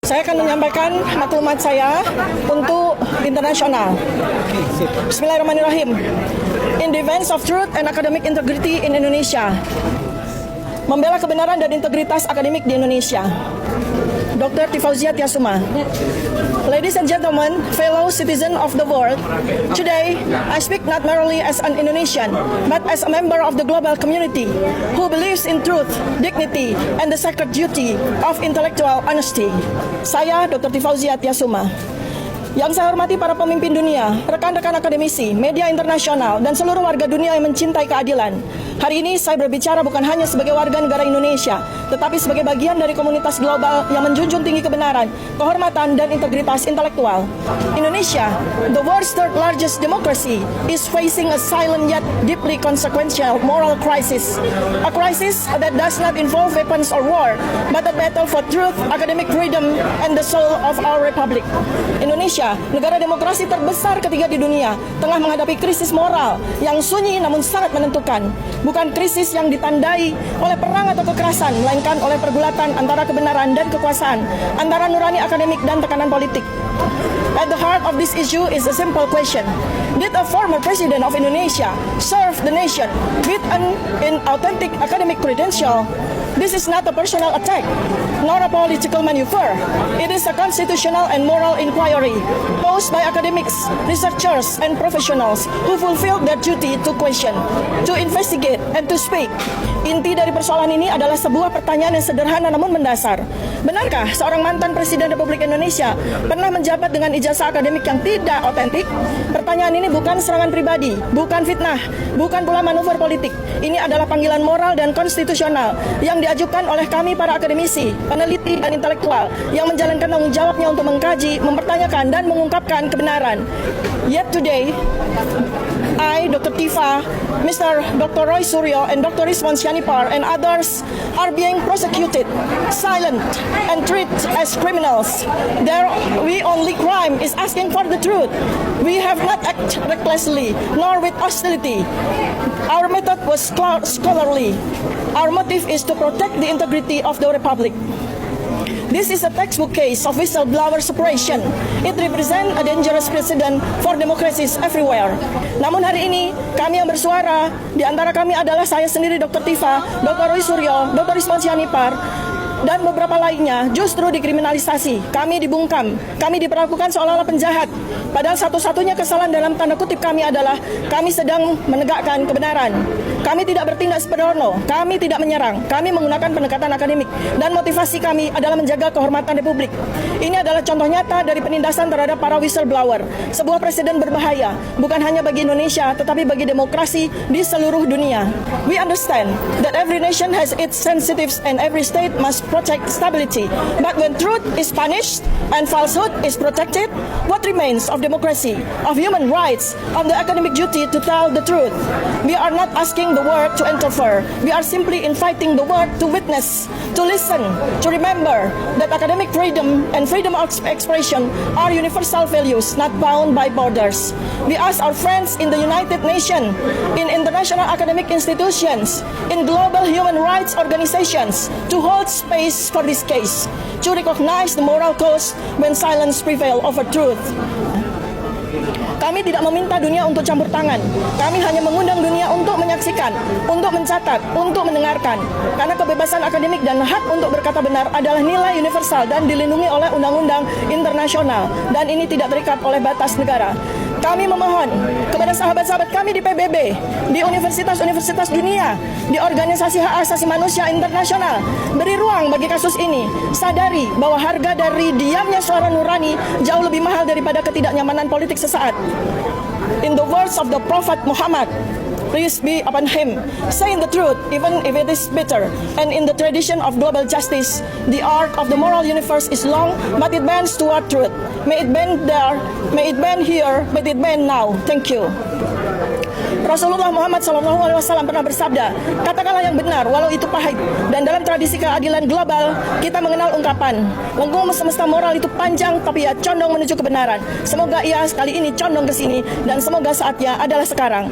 Saya akan menyampaikan maklumat saya untuk internasional. Bismillahirrahmanirrahim. In defense of truth and academic integrity in Indonesia. Membela kebenaran dan integritas akademik di Indonesia. Dr. Tifauzia Tiasuma. Ladies and gentlemen, fellow citizens of the world, today I speak not merely as an Indonesian, but as a member of the global community who believes in truth, dignity, and the sacred duty of intellectual honesty. Saya Dr. Tifauzia Tiasuma. Yang saya hormati para pemimpin dunia, rekan-rekan akademisi, media internasional, dan seluruh warga dunia yang mencintai keadilan. Hari ini saya berbicara bukan hanya sebagai warga negara Indonesia, tetapi sebagai bagian dari komunitas global yang menjunjung tinggi kebenaran, kehormatan, dan integritas intelektual. Indonesia, the world's third largest democracy, is facing a silent yet deeply consequential moral crisis. A crisis that does not involve weapons or war, but a battle for truth, academic freedom, and the soul of our republic. Indonesia, negara demokrasi terbesar ketiga di dunia, tengah menghadapi krisis moral yang sunyi namun sangat menentukan. Bukan krisis yang ditandai oleh perang atau kekerasan, melainkan oleh pergulatan antara kebenaran dan kekuasaan, antara nurani akademik dan tekanan politik. At the heart of this issue is a simple question. Did a former president of Indonesia serve the nation with an inauthentic academic credential? This is not a personal attack, nor a political maneuver. It is a constitutional and moral inquiry posed by academics, researchers, and professionals who fulfill their duty to question, to investigate, and to speak. Inti dari persoalan ini adalah sebuah pertanyaan yang sederhana namun mendasar. Benarkah seorang mantan Presiden Republik Indonesia pernah menjabat dengan ijazah akademik yang tidak otentik? Pertanyaan ini bukan serangan pribadi, bukan fitnah, bukan pula manuver politik. Ini adalah panggilan moral dan konstitusional yang diajukan oleh kami para akademisi, peneliti, dan intelektual yang menjalankan tanggung jawabnya untuk mengkaji, mempertanyakan, dan mengungkapkan kebenaran. Yet today, I, Dr. Tifa, Mr. Dr. Roy Suryo, and Dr. Rizwan Syanipar, and others are being prosecuted, silent, and treated as criminals. Their only crime is asking for the truth. We have not acted recklessly, nor with hostility. Our method was scholarly. Our motive is to protect the integrity of the Republic. This is a textbook case of whistleblower suppression. It represents a dangerous precedent for democracies everywhere. Namun hari ini, kami yang bersuara, di antara kami adalah saya sendiri, Dr. Tifa, Dr. Roy Suryo, Dr. Rizwan Syanipar, dan beberapa lainnya justru dikriminalisasi. Kami dibungkam, kami diperlakukan seolah-olah penjahat. Padahal satu-satunya kesalahan dalam tanda kutip kami adalah kami sedang menegakkan kebenaran. Kami tidak bertindak sembrono, kami tidak menyerang, kami menggunakan pendekatan akademik, dan motivasi kami adalah menjaga kehormatan Republik. Ini adalah contoh nyata dari penindasan terhadap para whistleblower. Sebuah presiden berbahaya, bukan hanya bagi Indonesia, tetapi bagi demokrasi di seluruh dunia. We understand that every nation has its sensitives and every state must protect stability. But when truth is punished and falsehood is protected, what remains of democracy, of human rights, of the academic duty to tell the truth? We are not asking the world to interfere. We are simply inviting the world to witness, to listen, to remember that academic freedom and freedom of expression are universal values not bound by borders. We ask our friends in the United Nations, in international academic institutions, in global human rights organizations to hold space for this case, to recognize the moral cost when silence prevails over truth. Kami tidak meminta dunia untuk campur tangan. Kami hanya mengundang dunia untuk menyaksikan, untuk mencatat, untuk mendengarkan. Karena kebebasan akademik dan hak untuk berkata benar adalah nilai universal dan dilindungi oleh undang-undang internasional. Dan ini tidak terikat oleh batas negara. Kami memohon kepada sahabat-sahabat kami di PBB, di universitas-universitas dunia, di organisasi hak asasi manusia internasional, beri ruang bagi kasus ini. Sadari bahwa harga dari diamnya suara nurani jauh lebih mahal daripada ketidaknyamanan politik sesaat. In the words of the Prophet Muhammad, peace be upon him, saying the truth even if it is bitter. And in the tradition of global justice, the arc of the moral universe is long, but it bends toward truth. May it bend there, may it bend here, may it bend now. Thank you. Rasulullah Muhammad SAW pernah bersabda, katakanlah yang benar walau itu pahit. Dan dalam tradisi keadilan global, kita mengenal ungkapan, lengkung semesta moral itu panjang tapi ya condong menuju kebenaran. Semoga ia sekali ini condong ke sini dan semoga saatnya adalah sekarang.